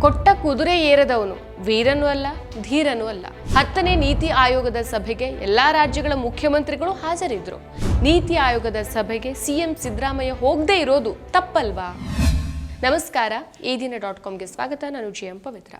ಕೊಟ್ಟ ಕುದುರೆ ಏರದವನು ವೀರನೂ ಅಲ್ಲ ಧೀರನೂ ಅಲ್ಲ. 10ನೇ ನೀತಿ ಆಯೋಗದ ಸಭೆಗೆ ಎಲ್ಲಾ ರಾಜ್ಯಗಳ ಮುಖ್ಯಮಂತ್ರಿಗಳು ಹಾಜರಿದ್ರು. ನೀತಿ ಆಯೋಗದ ಸಭೆಗೆ ಸಿಎಂ ಸಿದ್ದರಾಮಯ್ಯ ಹೋಗದೇ ಇರೋದು ತಪ್ಪಲ್ವಾ? ನಮಸ್ಕಾರ, ಈ ದಿನ.comಗೆ ಸ್ವಾಗತ. ನಾನು ಜಿಎಂ ಪವಿತ್ರ.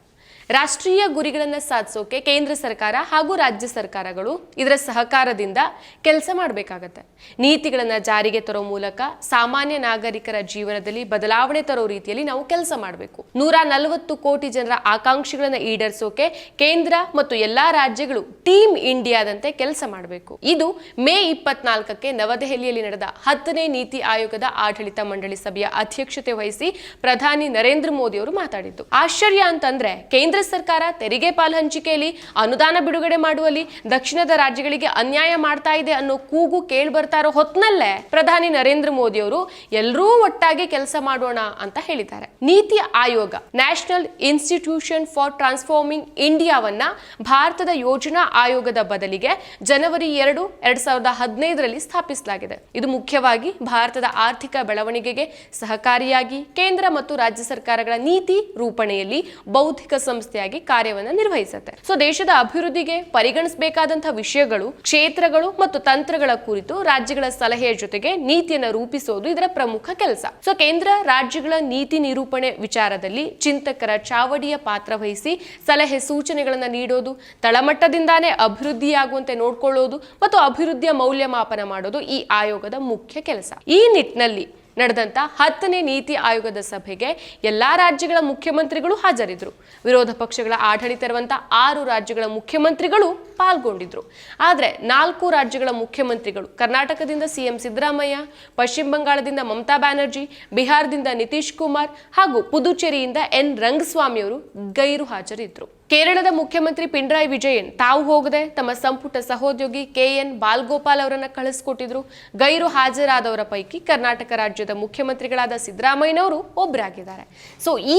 ರಾಷ್ಟ್ರೀಯ ಗುರಿಗಳನ್ನು ಸಾಧಿಸೋಕೆ ಕೇಂದ್ರ ಸರ್ಕಾರ ಹಾಗೂ ರಾಜ್ಯ ಸರ್ಕಾರಗಳು ಇದರ ಸಹಕಾರದಿಂದ ಕೆಲಸ ಮಾಡಬೇಕಾಗತ್ತೆ. ನೀತಿಗಳನ್ನು ಜಾರಿಗೆ ತರೋ ಮೂಲಕ ಸಾಮಾನ್ಯ ನಾಗರಿಕರ ಜೀವನದಲ್ಲಿ ಬದಲಾವಣೆ ತರೋ ರೀತಿಯಲ್ಲಿ ನಾವು ಕೆಲಸ ಮಾಡಬೇಕು. 140 ಕೋಟಿ ಜನರ ಆಕಾಂಕ್ಷೆಗಳನ್ನು ಈಡೇರಿಸೋಕೆ ಕೇಂದ್ರ ಮತ್ತು ಎಲ್ಲಾ ರಾಜ್ಯಗಳು ಟೀಮ್ ಇಂಡಿಯಾದಂತೆ ಕೆಲಸ ಮಾಡಬೇಕು. ಇದು ಮೇ 24ಕ್ಕೆ ನವದೆಹಲಿಯಲ್ಲಿ ನಡೆದ 10ನೇ ನೀತಿ ಆಯೋಗದ ಆಡಳಿತ ಮಂಡಳಿ ಸಭೆಯ ಅಧ್ಯಕ್ಷತೆ ವಹಿಸಿ ಪ್ರಧಾನಿ ನರೇಂದ್ರ ಮೋದಿ ಅವರು ಮಾತಾಡಿದ್ದು. ಆಶ್ಚರ್ಯ ಅಂತಂದ್ರೆ ಕೇಂದ್ರ ಸರ್ಕಾರ ತೆರಿಗೆ ಪಾಲು ಹಂಚಿಕೆಯಲ್ಲಿ ಅನುದಾನ ಬಿಡುಗಡೆ ಮಾಡುವಲ್ಲಿ ದಕ್ಷಿಣದ ರಾಜ್ಯಗಳಿಗೆ ಅನ್ಯಾಯ ಮಾಡ್ತಾ ಇದೆ ಅನ್ನೋ ಕೂಗು ಕೇಳಿ ಬರ್ತಾ ಇರೋ ಹೊತ್ನಲ್ಲೇ ಪ್ರಧಾನಿ ನರೇಂದ್ರ ಮೋದಿ ಅವರು ಎಲ್ಲರೂ ಒಟ್ಟಾಗಿ ಕೆಲಸ ಮಾಡೋಣ ಅಂತ ಹೇಳಿದ್ದಾರೆ. NITI Aayog national institution for transforming ಇಂಡಿಯಾವನ್ನ ಭಾರತದ ಯೋಜನಾ ಆಯೋಗದ ಬದಲಿಗೆ ಜನವರಿ 2, 2015ರಲ್ಲಿ ಸ್ಥಾಪಿಸಲಾಗಿದೆ. ಇದು ಮುಖ್ಯವಾಗಿ ಭಾರತದ ಆರ್ಥಿಕ ಬೆಳವಣಿಗೆಗೆ ಸಹಕಾರಿಯಾಗಿ ಕೇಂದ್ರ ಮತ್ತು ರಾಜ್ಯ ಸರ್ಕಾರಗಳ ನೀತಿ ರೂಪಣೆಯಲ್ಲಿ ಬೌದ್ಧಿಕ ಸಂಸ್ಥೆಯಾಗಿ ಕಾರ್ಯವನ್ನು ನಿರ್ವಹಿಸುತ್ತೆ. ದೇಶದ ಅಭಿವೃದ್ಧಿಗೆ ಪರಿಗಣಿಸಬೇಕಾದಂತಹ ವಿಷಯಗಳು, ಕ್ಷೇತ್ರಗಳು ಮತ್ತು ತಂತ್ರಗಳ ಕುರಿತು ರಾಜ್ಯಗಳ ಸಲಹೆಯ ಜೊತೆಗೆ ನೀತಿಯನ್ನು ರೂಪಿಸೋದು ಇದರ ಪ್ರಮುಖ ಕೆಲಸ. ಕೇಂದ್ರ ರಾಜ್ಯಗಳ ನೀತಿ ನಿರೂಪಣೆ ವಿಚಾರದಲ್ಲಿ ಚಿಂತಕರ ಚಾವಡಿಯ ಪಾತ್ರ ವಹಿಸಿ ಸಲಹೆ ಸೂಚನೆಗಳನ್ನು ನೀಡೋದು, ತಳಮಟ್ಟದಿಂದಾನೇ ಅಭಿವೃದ್ಧಿಯಾಗುವಂತೆ ನೋಡ್ಕೊಳ್ಳೋದು ಮತ್ತು ಅಭಿವೃದ್ಧಿಯ ಮೌಲ್ಯಮಾಪನ ಮಾಡೋದು ಈ ಆಯೋಗದ ಮುಖ್ಯ ಕೆಲಸ. ಈ ನಿಟ್ಟಿನಲ್ಲಿ ನಡೆದಂತ 10ನೇ ನೀತಿ ಆಯೋಗದ ಸಭೆಗೆ ಎಲ್ಲಾ ರಾಜ್ಯಗಳ ಮುಖ್ಯಮಂತ್ರಿಗಳು ಹಾಜರಿದ್ರು. ವಿರೋಧ ಪಕ್ಷಗಳ ಆಡಳಿತ ಇರುವಂತಹ 6 ರಾಜ್ಯಗಳ ಮುಖ್ಯಮಂತ್ರಿಗಳು ಪಾಲ್ಗೊಂಡಿದ್ರು. ಆದ್ರೆ 4 ರಾಜ್ಯಗಳ ಮುಖ್ಯಮಂತ್ರಿಗಳು, ಕರ್ನಾಟಕದಿಂದ ಸಿಎಂ ಸಿದ್ದರಾಮಯ್ಯ, ಪಶ್ಚಿಮ ಬಂಗಾಳದಿಂದ ಮಮತಾ ಬ್ಯಾನರ್ಜಿ, ಬಿಹಾರದಿಂದ ನಿತೀಶ್ ಕುಮಾರ್ ಹಾಗೂ ಪುದುಚೇರಿಯಿಂದ ಎನ್ ರಂಗಸ್ವಾಮಿ ಅವರು ಗೈರು ಹಾಜರಿದ್ರು. ಕೇರಳದ ಮುಖ್ಯಮಂತ್ರಿ ಪಿಣರಾಯಿ ವಿಜಯನ್ ತಾವು ಹೋಗದೆ ತಮ್ಮ ಸಂಪುಟ ಸಹೋದ್ಯೋಗಿ ಕೆಎನ್ ಬಾಲಗೋಪಾಲ್ ಅವರನ್ನ ಕಳಿಸ್ಕೊಟ್ಟಿದ್ರು. ಗೈರು ಹಾಜರಾದವರ ಪೈಕಿ ಕರ್ನಾಟಕ ರಾಜ್ಯದ ಮುಖ್ಯಮಂತ್ರಿಗಳಾದ ಸಿದ್ದರಾಮಯ್ಯನವರು ಒಬ್ಬರಾಗಿದ್ದಾರೆ.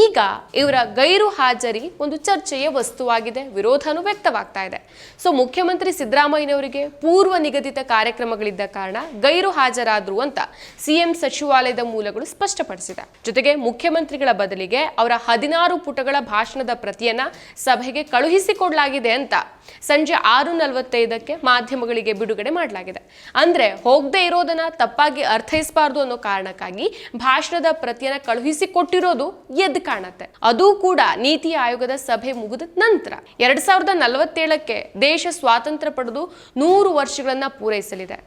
ಈಗ ಇವರ ಗೈರು ಹಾಜರಿ ಒಂದು ಚರ್ಚೆಯ ವಸ್ತುವಾಗಿದೆ, ವಿರೋಧನೂ ವ್ಯಕ್ತವಾಗ್ತಾ ಇದೆ. ಮುಖ್ಯಮಂತ್ರಿ ಸಿದ್ದರಾಮಯ್ಯನವರಿಗೆ ಪೂರ್ವ ನಿಗದಿತ ಕಾರ್ಯಕ್ರಮಗಳಿದ್ದ ಕಾರಣ ಗೈರು ಹಾಜರಾದ್ರು ಅಂತ ಸಿಎಂ ಸಚಿವಾಲಯದ ಮೂಲಗಳು ಸ್ಪಷ್ಟಪಡಿಸಿದೆ. ಜೊತೆಗೆ ಮುಖ್ಯಮಂತ್ರಿಗಳ ಬದಲಿಗೆ ಅವರ 16 ಪುಟಗಳ ಭಾಷಣದ ಪ್ರತಿಯನ್ನ ಸಭೆಗೆ ಕಳುಹಿಸಿಕೊಡಲಾಗಿದೆ ಅಂತ ಸಂಜೆ 6:45ಕ್ಕೆ ಮಾಧ್ಯಮಗಳಿಗೆ ಬಿಡುಗಡೆ ಮಾಡಲಾಗಿದೆ. ಅಂದ್ರೆ ಹೋಗದೆ ಇರೋದನ್ನ ತಪ್ಪಾಗಿ ಅರ್ಥೈಸಬಾರ್ದು ಅನ್ನೋ ಕಾರಣಕ್ಕಾಗಿ ಭಾಷಣದ ಪ್ರತಿಯನ್ನ ಕಳುಹಿಸಿಕೊಟ್ಟಿರೋದು ಎದ್ದು ಕಾಣುತ್ತೆ. ಅದು ಕೂಡ ನೀತಿ ಆಯೋಗದ ಸಭೆ ಮುಗಿದ ನಂತರ. 2047ಕ್ಕೆ ದೇಶ ಸ್ವಾತಂತ್ರ್ಯ ಪಡೆದು 100 ವರ್ಷಗಳನ್ನ ಪೂರೈಸಲಿದೆ.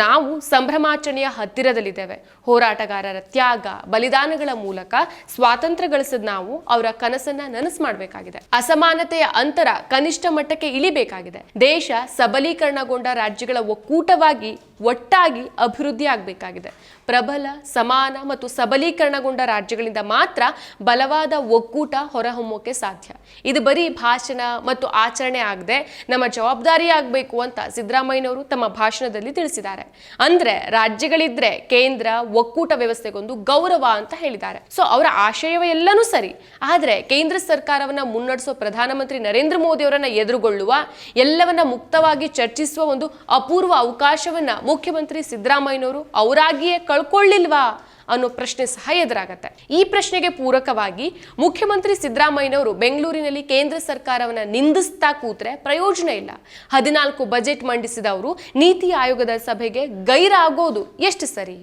ನಾವು ಸಂಭ್ರಮಾಚರಣೆಯ ಹತ್ತಿರದಲ್ಲಿದ್ದೇವೆ. ಹೋರಾಟಗಾರರ ತ್ಯಾಗ, ಬಲಿದಾನಗಳ ಮೂಲಕ ಸ್ವಾತಂತ್ರ್ಯ ಗಳಿಸಿದ ನಾವು ಅವರ ಕನಸನ್ನ ನನಸು ಮಾಡಬೇಕಾಗಿದೆ. ಅಸಮಾನತೆಯ ಅಂತರ ಕನಿಷ್ಠ ಮಟ್ಟಕ್ಕೆ ಇಳಿಬೇಕಾಗಿದೆ. ದೇಶ ಸಬಲೀಕರಣಗೊಂಡ ರಾಜ್ಯಗಳ ಒಕ್ಕೂಟವಾಗಿ ಒಟ್ಟಾಗಿ ಅಭಿವೃದ್ಧಿ ಆಗಬೇಕಾಗಿದೆ. ಪ್ರಬಲ, ಸಮಾನ ಮತ್ತು ಸಬಲೀಕರಣಗೊಂಡ ರಾಜ್ಯಗಳಿಂದ ಮಾತ್ರ ಬಲವಾದ ಒಕ್ಕೂಟ ಹೊರಹೊಮ್ಮೋಕೆ ಸಾಧ್ಯ. ಇದು ಬರೀ ಭಾಷಣ ಮತ್ತು ಆಚರಣೆ ಆಗದೆ ನಮ್ಮ ಜವಾಬ್ದಾರಿ ಆಗಬೇಕು ಅಂತ ಸಿದ್ದರಾಮಯ್ಯನವರು ತಮ್ಮ ಭಾಷಣದಲ್ಲಿ ತಿಳಿಸಿದ್ದಾರೆ. ಅಂದ್ರೆ ರಾಜ್ಯಗಳಿದ್ರೆ ಕೇಂದ್ರ ಒಕ್ಕೂಟ ವ್ಯವಸ್ಥೆಗೊಂದು ಗೌರವ ಅಂತ ಹೇಳಿದ್ದಾರೆ. ಅವರ ಆಶಯವೇ ಎಲ್ಲನೂ ಸರಿ. ಆದ್ರೆ ಕೇಂದ್ರ ಸರ್ಕಾರವನ್ನ ಮುನ್ನಡೆಸೋ ಪ್ರಧಾನಮಂತ್ರಿ ನರೇಂದ್ರ ಮೋದಿ ಅವರನ್ನ ಎದುರುಗೊಳ್ಳುವ, ಎಲ್ಲವನ್ನ ಮುಕ್ತವಾಗಿ ಚರ್ಚಿಸುವ ಒಂದು ಅಪೂರ್ವ ಅವಕಾಶವನ್ನ ಮುಖ್ಯಮಂತ್ರಿ ಸಿದ್ದರಾಮಯ್ಯನವರು ಅವರಾಗಿಯೇ ಕಳ್ಕೊಳ್ಳಿಲ್ವಾ ಅನ್ನೋ ಪ್ರಶ್ನೆ ಸಹ ಎದುರಾಗತ್ತೆ. ಈ ಪ್ರಶ್ನೆಗೆ ಪೂರಕವಾಗಿ ಮುಖ್ಯಮಂತ್ರಿ ಸಿದ್ದರಾಮಯ್ಯನವರು ಬೆಂಗಳೂರಿನಲ್ಲಿ ಕೇಂದ್ರ ಸರ್ಕಾರವನ್ನ ನಿಂದಿಸ್ತಾ ಕೂತ್ರೆ ಪ್ರಯೋಜನ ಇಲ್ಲ. 14 ಬಜೆಟ್ ಮಂಡಿಸಿದವರು ನೀತಿ ಆಯೋಗದ ಸಭೆಗೆ ಗೈರಾಗೋದು ಎಷ್ಟು ಸರಿ?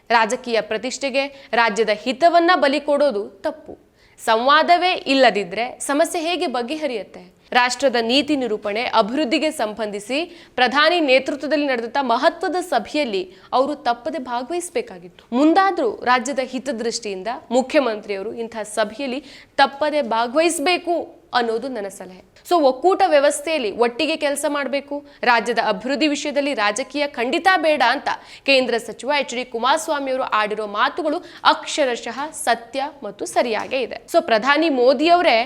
ರಾಜಕೀಯ ಪ್ರತಿಷ್ಠೆಗೆ ರಾಜ್ಯದ ಹಿತವನ್ನ ಬಲಿ ಕೊಡೋದು ತಪ್ಪು. ಸಂವಾದವೇ ಇಲ್ಲದಿದ್ರೆ ಸಮಸ್ಯೆ ಹೇಗೆ ಬಗೆಹರಿಯುತ್ತೆ? ರಾಷ್ಟ್ರದ ನೀತಿ ನಿರೂಪಣೆ, ಅಭಿವೃದ್ಧಿಗೆ ಸಂಬಂಧಿಸಿ ಪ್ರಧಾನಿ ನೇತೃತ್ವದಲ್ಲಿ ನಡೆದಂತ ಮಹತ್ವದ ಸಭೆಯಲ್ಲಿ ಅವರು ತಪ್ಪದೆ ಭಾಗವಹಿಸಬೇಕಾಗಿತ್ತು. ಮುಂದಾದ್ರೂ ರಾಜ್ಯದ ಹಿತದೃಷ್ಟಿಯಿಂದ ಮುಖ್ಯಮಂತ್ರಿಯವರು ಇಂತಹ ಸಭೆಯಲ್ಲಿ ತಪ್ಪದೆ ಭಾಗವಹಿಸಬೇಕು ಅನ್ನೋದು ನನ್ನ ಸಲಹೆ. ಒಕ್ಕೂಟ ವ್ಯವಸ್ಥೆಯಲ್ಲಿ ಒಟ್ಟಿಗೆ ಕೆಲಸ ಮಾಡಬೇಕು. ರಾಜ್ಯದ ಅಭಿವೃದ್ಧಿ ವಿಷಯದಲ್ಲಿ ರಾಜಕೀಯ ಖಂಡಿತ ಬೇಡ ಅಂತ ಕೇಂದ್ರ ಸಚಿವ ಎಚ್.ಡಿ. ಕುಮಾರಸ್ವಾಮಿ ಅವರು ಆಡಿರೋ ಮಾತುಗಳು ಅಕ್ಷರಶಃ ಸತ್ಯ ಮತ್ತು ಸರಿಯಾಗೇ ಇದೆ. ಪ್ರಧಾನಿ ಮೋದಿ ಅವರೇ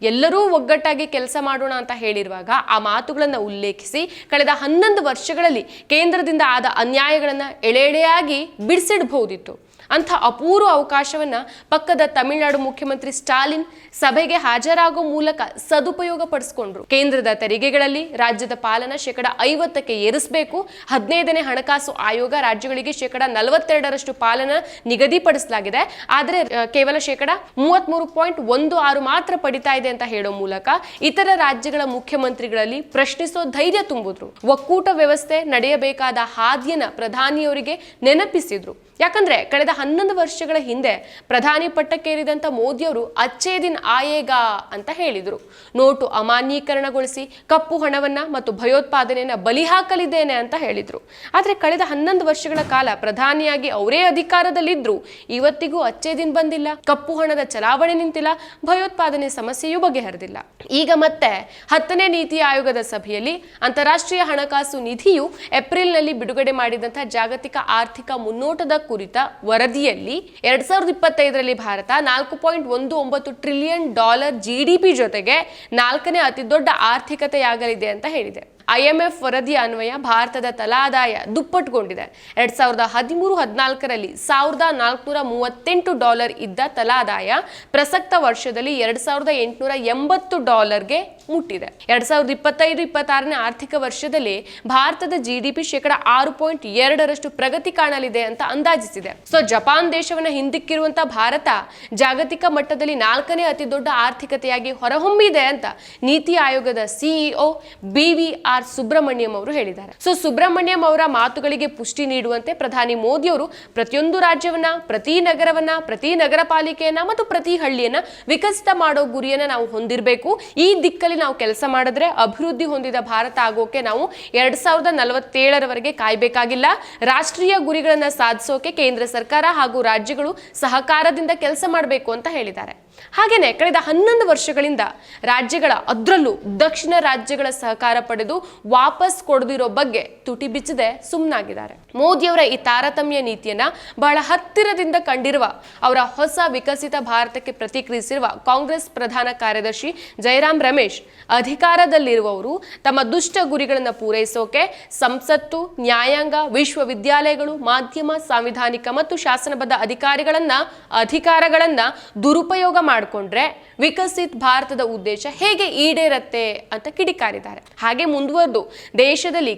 ಎಲ್ಲರೂ ಒಗ್ಗಟ್ಟಾಗಿ ಕೆಲಸ ಮಾಡೋಣ ಅಂತ ಹೇಳಿರುವಾಗ ಆ ಮಾತುಗಳನ್ನು ಉಲ್ಲೇಖಿಸಿ ಕಳೆದ 11 ವರ್ಷಗಳಲ್ಲಿ ಕೇಂದ್ರದಿಂದ ಆದ ಅನ್ಯಾಯಗಳನ್ನು ಎಳೆಯಾಗಿ ಬಿಡಿಸಿಡಬಹುದಿತ್ತು. ಅಂಥ ಅಪೂರ್ವ ಅವಕಾಶವನ್ನ ಪಕ್ಕದ ತಮಿಳುನಾಡು ಮುಖ್ಯಮಂತ್ರಿ ಸ್ಟಾಲಿನ್ ಸಭೆಗೆ ಹಾಜರಾಗೋ ಮೂಲಕ ಸದುಪಯೋಗ ಪಡಿಸಿಕೊಂಡ್ರು. ಕೇಂದ್ರದ ತೆರಿಗೆಗಳಲ್ಲಿ ರಾಜ್ಯದ ಪಾಲನ 50% ಏರಿಸಬೇಕು. 15ನೇ ಹಣಕಾಸು ಆಯೋಗ ರಾಜ್ಯಗಳಿಗೆ 42% ಪಾಲನ ನಿಗದಿಪಡಿಸಲಾಗಿದೆ. ಆದರೆ ಕೇವಲ 33.16 ಮಾತ್ರ ಪಡಿತಾ ಇದೆ ಅಂತ ಹೇಳೋ ಮೂಲಕ ಇತರ ರಾಜ್ಯಗಳ ಮುಖ್ಯಮಂತ್ರಿಗಳಲ್ಲಿ ಪ್ರಶ್ನಿಸೋ ಧೈರ್ಯ ತುಂಬಿದ್ರು. ಒಕ್ಕೂಟ ವ್ಯವಸ್ಥೆ ನಡೆಯಬೇಕಾದ ಹಾದಿಯನ್ನ ಪ್ರಧಾನಿಯವರಿಗೆ ನೆನಪಿಸಿದ್ರು. ಯಾಕಂದ್ರೆ ಕಳೆದ 11 ವರ್ಷಗಳ ಹಿಂದೆ ಪ್ರಧಾನಿ ಪಟ್ಟಕ್ಕೇರಿದಂತ ಮೋದಿಯವರು ಅಚ್ಚೇ ದಿನ್ ಆಯೇಗಾ ಅಂತ ಹೇಳಿದ್ರು. ನೋಟು ಅಮಾನ್ಯೀಕರಣಗೊಳಿಸಿ ಕಪ್ಪು ಹಣವನ್ನ ಮತ್ತು ಭಯೋತ್ಪಾದನೆಯನ್ನ ಬಲಿ ಹಾಕಲಿದ್ದೇನೆ ಅಂತ ಹೇಳಿದ್ರು. ಆದ್ರೆ ಕಳೆದ 11 ವರ್ಷಗಳ ಕಾಲ ಪ್ರಧಾನಿಯಾಗಿ ಅವರೇ ಅಧಿಕಾರದಲ್ಲಿದ್ರು. ಇವತ್ತಿಗೂ ಅಚ್ಚೇ ದಿನ್ ಬಂದಿಲ್ಲ, ಕಪ್ಪು ಹಣದ ಚಲಾವಣೆ ನಿಂತಿಲ್ಲ, ಭಯೋತ್ಪಾದನೆ ಸಮಸ್ಯೆಯೂ ಬಗೆಹರಿದಿಲ್ಲ. ಈಗ ಮತ್ತೆ 10ನೇ ನೀತಿ ಆಯೋಗದ ಸಭೆಯಲ್ಲಿ ಅಂತಾರಾಷ್ಟ್ರೀಯ ಹಣಕಾಸು ನಿಧಿಯು ಏಪ್ರಿಲ್ನಲ್ಲಿ ಬಿಡುಗಡೆ ಮಾಡಿದಂತಹ ಜಾಗತಿಕ ಆರ್ಥಿಕ ಮುನ್ನೋಟದ ಕುರಿತ ವರದಿಯಲ್ಲಿ 2025ರಲ್ಲಿ ಭಾರತ $4.19 ಟ್ರಿಲಿಯನ್ GDP ಜೊತೆಗೆ 4ನೇ ಅತಿ ದೊಡ್ಡ ಆರ್ಥಿಕತೆಯಾಗಲಿದೆ ಅಂತ ಹೇಳಿದೆ. IMF ವರದಿಯ ಅನ್ವಯ ಭಾರತದ ತಲಾದಾಯ ದುಪ್ಪಟ್ಟುಗೊಂಡಿದೆ. 2013-14ರಲ್ಲಿ $1,438 ಇದ್ದ ತಲಾದಾಯ ಪ್ರಸಕ್ತ ವರ್ಷದಲ್ಲಿ $2,880ಗೆ ಮುಟ್ಟಿದೆ. 2025-26ನೇ ಆರ್ಥಿಕ ವರ್ಷದಲ್ಲಿ ಭಾರತದ GDP 6.2% ಪ್ರಗತಿ ಕಾಣಲಿದೆ ಅಂತ ಅಂದಾಜಿಸಿದೆ. ಜಪಾನ್ ದೇಶವನ್ನ ಹಿಂದಿಕ್ಕಿರುವಂತ ಭಾರತ ಜಾಗತಿಕ ಮಟ್ಟದಲ್ಲಿ 4ನೇ ಅತಿ ದೊಡ್ಡ ಆರ್ಥಿಕತೆಯಾಗಿ ಹೊರಹೊಮ್ಮಿದೆ ಅಂತ ನೀತಿ ಆಯೋಗದ CEO BVR ಸುಬ್ರಹ್ಮಣ್ಯಂ ಅವರು ಹೇಳಿದ್ದಾರೆ. ಸುಬ್ರಹ್ಮಣ್ಯಂ ಅವರ ಮಾತುಗಳಿಗೆ ಪುಷ್ಟಿ ನೀಡುವಂತೆ ಪ್ರಧಾನಿ ಮೋದಿ ಅವರು ಪ್ರತಿಯೊಂದು ರಾಜ್ಯವನ್ನ, ಪ್ರತಿ ನಗರವನ್ನ, ಪ್ರತಿ ನಗರ ಪಾಲಿಕೆಯನ್ನ ಮತ್ತು ಪ್ರತಿ ಹಳ್ಳಿಯನ್ನ ವಿಕಸಿತ ಮಾಡೋ ಗುರಿಯನ್ನ ನಾವು ಹೊಂದಿರಬೇಕು. ಈ ದಿಕ್ಕಲ್ಲಿ ನಾವು ಕೆಲಸ ಮಾಡಿದ್ರೆ ಅಭಿವೃದ್ಧಿ ಹೊಂದಿದ ಭಾರತ ಆಗೋಕೆ ನಾವು 2047ರವರೆಗೆ ಕಾಯ್ಬೇಕಾಗಿಲ್ಲ. ರಾಷ್ಟ್ರೀಯ ಗುರಿಗಳನ್ನ ಸಾಧಿಸೋಕೆ ಕೇಂದ್ರ ಸರ್ಕಾರ ಹಾಗೂ ರಾಜ್ಯಗಳು ಸಹಕಾರದಿಂದ ಕೆಲಸ ಮಾಡಬೇಕು ಅಂತ ಹೇಳಿದ್ದಾರೆ. ಹಾಗೇನೆ ಕಳೆದ 11 ವರ್ಷಗಳಿಂದ ರಾಜ್ಯಗಳ, ಅದರಲ್ಲೂ ದಕ್ಷಿಣ ರಾಜ್ಯಗಳ ಸಹಕಾರ ಪಡೆದು ವಾಪಸ್ ಕೊಡದಿರೋ ಬಗ್ಗೆ ತುಟಿ ಬಿಚ್ಚದೆ ಸುಮ್ಮನಾಗಿದ್ದಾರೆ. ಮೋದಿಯವರ ಈ ತಾರತಮ್ಯ ನೀತಿಯನ್ನ ಬಹಳ ಹತ್ತಿರದಿಂದ ಕಂಡಿರುವ ಅವರ ಹೊಸ ವಿಕಸಿತ ಭಾರತಕ್ಕೆ ಪ್ರತಿಕ್ರಿಯಿಸಿರುವ ಕಾಂಗ್ರೆಸ್ ಪ್ರಧಾನ ಕಾರ್ಯದರ್ಶಿ ಜಯರಾಮ್ ರಮೇಶ್, ಅಧಿಕಾರದಲ್ಲಿರುವವರು ತಮ್ಮ ದುಷ್ಟ ಗುರಿಗಳನ್ನು ಪೂರೈಸೋಕೆ ಸಂಸತ್ತು, ನ್ಯಾಯಾಂಗ, ವಿಶ್ವವಿದ್ಯಾಲಯಗಳು, ಮಾಧ್ಯಮ, ಸಾಂವಿಧಾನಿಕ ಮತ್ತು ಶಾಸನಬದ್ಧ ಅಧಿಕಾರಗಳನ್ನ ದುರುಪಯೋಗ ಮಾಡಿಕೊಂಡ್ರೆ ವಿಕಸಿತ್ ಭಾರತದ ಉದ್ದೇಶ ಹೇಗೆ ಈಡೇರತ್ತೆ ಅಂತ ಕಿಡಿಕಾರಿದ್ದಾರೆ. ಹಾಗೆ ಮುಂದುವರೆದು ದೇಶದಲ್ಲಿ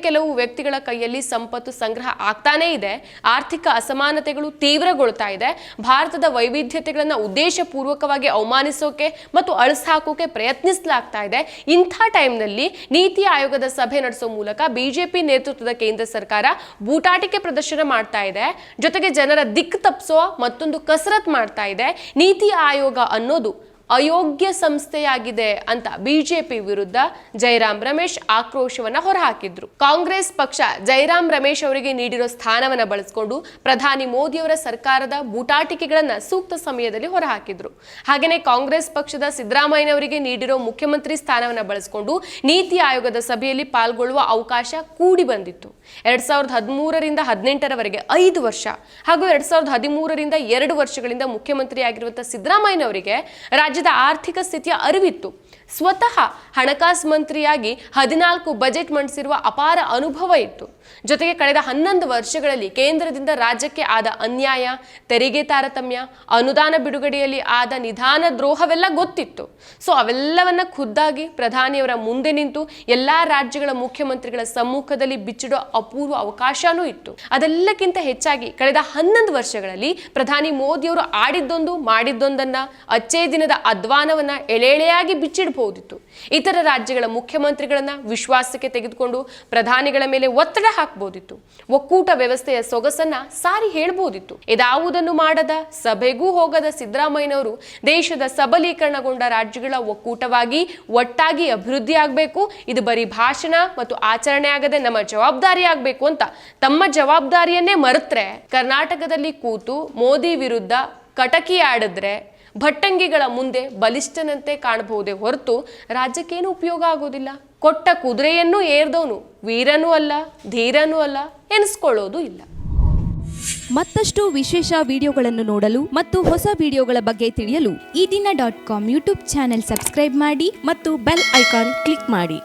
ಕೆಲವು ವ್ಯಕ್ತಿಗಳ ಕೈಯಲ್ಲಿ ಸಂಪತ್ತು ಸಂಗ್ರಹ ಆಗ್ತಾನೇ ಇದೆ, ಆರ್ಥಿಕ ಅಸಮಾನತೆಗಳು ತೀವ್ರಗೊಳ್ತಾ ಇದೆ, ಭಾರತದ ವೈವಿಧ್ಯತೆಗಳನ್ನ ಉದ್ದೇಶಪೂರ್ವಕವಾಗಿ ಅವಮಾನಿಸೋಕೆ ಮತ್ತು ಅಳಿಸಾಕೋಕೆ ಪ್ರಯತ್ನಿಸಲಾಗ್ತಾ ಇದೆ. ಇಂಥ ಟೈಮ್ನಲ್ಲಿ ನೀತಿ ಆಯೋಗದ ಸಭೆ ನಡೆಸೋ ಮೂಲಕ ಬಿಜೆಪಿ ನೇತೃತ್ವದ ಕೇಂದ್ರ ಸರ್ಕಾರ ಬೂಟಾಟಿಕೆ ಪ್ರದರ್ಶನ ಮಾಡ್ತಾ ಇದೆ. ಜೊತೆಗೆ ಜನರ ದಿಕ್ಕು ತಪ್ಪಿಸೋ ಮತ್ತೊಂದು ಕಸರತ್ ಮಾಡ್ತಾ ಇದೆ. ನೀತಿ ಆಯೋಗ ಅನ್ನೋದು ಅಯೋಗ್ಯ ಸಂಸ್ಥೆಯಾಗಿದೆ ಅಂತ ಬಿಜೆಪಿ ವಿರುದ್ಧ ಜಯರಾಮ್ ರಮೇಶ್ ಆಕ್ರೋಶವನ್ನ ಹೊರಹಾಕಿದ್ರು. ಕಾಂಗ್ರೆಸ್ ಪಕ್ಷ ಜಯರಾಮ್ ರಮೇಶ್ ಅವರಿಗೆ ನೀಡಿರೋ ಸ್ಥಾನವನ್ನ ಬಳಸಿಕೊಂಡು ಪ್ರಧಾನಿ ಮೋದಿಯವರ ಸರ್ಕಾರದ ಬೂಟಾಟಿಕೆಗಳನ್ನ ಸೂಕ್ತ ಸಮಯದಲ್ಲಿ ಹೊರಹಾಕಿದ್ರು. ಹಾಗೇನೆ ಕಾಂಗ್ರೆಸ್ ಪಕ್ಷದ ಸಿದ್ದರಾಮಯ್ಯನವರಿಗೆ ನೀಡಿರೋ ಮುಖ್ಯಮಂತ್ರಿ ಸ್ಥಾನವನ್ನ ಬಳಸಿಕೊಂಡು ನೀತಿ ಆಯೋಗದ ಸಭೆಯಲ್ಲಿ ಪಾಲ್ಗೊಳ್ಳುವ ಅವಕಾಶ ಕೂಡಿ ಬಂದಿತ್ತು. 2013-18ರವರೆಗೆ 5 ವರ್ಷ ಹಾಗೂ 2013ರಿಂದ 2 ವರ್ಷಗಳಿಂದ ಮುಖ್ಯಮಂತ್ರಿಯಾಗಿರುವಂತಹ ಸಿದ್ದರಾಮಯ್ಯನವರಿಗೆ ರಾಜ್ಯದ ಆರ್ಥಿಕ ಸ್ಥಿತಿಯ ಅರಿವಿತ್ತು. ಸ್ವತಃ ಹಣಕಾಸು ಮಂತ್ರಿಯಾಗಿ 14 ಬಜೆಟ್ ಮಂಡಿಸಿರುವ ಅಪಾರ ಅನುಭವ ಇತ್ತು. ಜೊತೆಗೆ ಕಳೆದ 11 ವರ್ಷಗಳಲ್ಲಿ ಕೇಂದ್ರದಿಂದ ರಾಜ್ಯಕ್ಕೆ ಆದ ಅನ್ಯಾಯ, ತೆರಿಗೆ ತಾರತಮ್ಯ, ಅನುದಾನ ಬಿಡುಗಡೆಯಲ್ಲಿ ಆದ ನಿಧಾನ ದ್ರೋಹವೆಲ್ಲ ಗೊತ್ತಿತ್ತು. ಅವೆಲ್ಲವನ್ನ ಖುದ್ದಾಗಿ ಪ್ರಧಾನಿಯವರ ಮುಂದೆ ನಿಂತು ಎಲ್ಲಾ ರಾಜ್ಯಗಳ ಮುಖ್ಯಮಂತ್ರಿಗಳ ಸಮ್ಮುಖದಲ್ಲಿ ಬಿಚ್ಚಿಡೋ ಅಪೂರ್ವ ಅವಕಾಶನೂ ಇತ್ತು. ಅದೆಲ್ಲಕ್ಕಿಂತ ಹೆಚ್ಚಾಗಿ ಕಳೆದ 11 ವರ್ಷಗಳಲ್ಲಿ ಪ್ರಧಾನಿ ಮೋದಿಯವರು ಆಡಿದ್ದೊಂದು ಮಾಡಿದ್ದೊಂದನ್ನ, ಅಚ್ಚೇ ದಿನದ ಅಧ್ವಾನವನ್ನ ಎಳೆಯಾಗಿ ಬಿಚ್ಚಿಡಬಹುದಿತ್ತು. ಇತರ ರಾಜ್ಯಗಳ ಮುಖ್ಯಮಂತ್ರಿಗಳನ್ನ ವಿಶ್ವಾಸಕ್ಕೆ ತೆಗೆದುಕೊಂಡು ಪ್ರಧಾನಿಗಳ ಮೇಲೆ ಒತ್ತಡ ಹಾಕಬಹುದಿತ್ತು. ಒಕ್ಕೂಟ ವ್ಯವಸ್ಥೆಯ ಸೊಗಸನ್ನ ಸಾರಿ ಹೇಳಬಹುದಿತ್ತು. ಇದಾವುದನ್ನು ಮಾಡದ, ಸಭೆಗೂ ಹೋಗದ ಸಿದ್ದರಾಮಯ್ಯನವರು ದೇಶದ ಸಬಲೀಕರಣಗೊಂಡ ರಾಜ್ಯಗಳ ಒಕ್ಕೂಟವಾಗಿ ಒಟ್ಟಾಗಿ ಅಭಿವೃದ್ಧಿ ಆಗಬೇಕು, ಇದು ಬರೀ ಭಾಷಣ ಮತ್ತು ಆಚರಣೆ ಆಗದೆ ನಮ್ಮ ಜವಾಬ್ದಾರಿ ಆಗಬೇಕು ಅಂತ ತಮ್ಮ ಜವಾಬ್ದಾರಿಯನ್ನೇ ಮರೆತ್ರೆ ಕರ್ನಾಟಕದಲ್ಲಿ ಕೂತು ಮೋದಿ ವಿರುದ್ಧ ಕಟಕಿ ಆಡಿದ್ರೆ ಭಟ್ಟಂಗಿಗಳ ಮುಂದೆ ಬಲಿಷ್ಠನಂತೆ ಕಾಣಬಹುದೇ ಹೊರತು ರಾಜ್ಯಕ್ಕೇನು ಉಪಯೋಗ ಆಗೋದಿಲ್ಲ. ಕೊಟ್ಟ ಕುದುರೆಯನ್ನೂ ಏರ್ದವನು ವೀರನೂ ಅಲ್ಲ, ಧೀರನೂ ಅಲ್ಲ ಎನಿಸ್ಕೊಳ್ಳೋದು ಇಲ್ಲ. ಮತ್ತಷ್ಟು ವಿಶೇಷ ವಿಡಿಯೋಗಳನ್ನು ನೋಡಲು ಮತ್ತು ಹೊಸ ವಿಡಿಯೋಗಳ ಬಗ್ಗೆ ತಿಳಿಯಲು eDina.com ಯೂಟ್ಯೂಬ್ ಚಾನೆಲ್ ಸಬ್ಸ್ಕ್ರೈಬ್ ಮಾಡಿ ಮತ್ತು ಬೆಲ್ ಐಕಾನ್ ಕ್ಲಿಕ್ ಮಾಡಿ.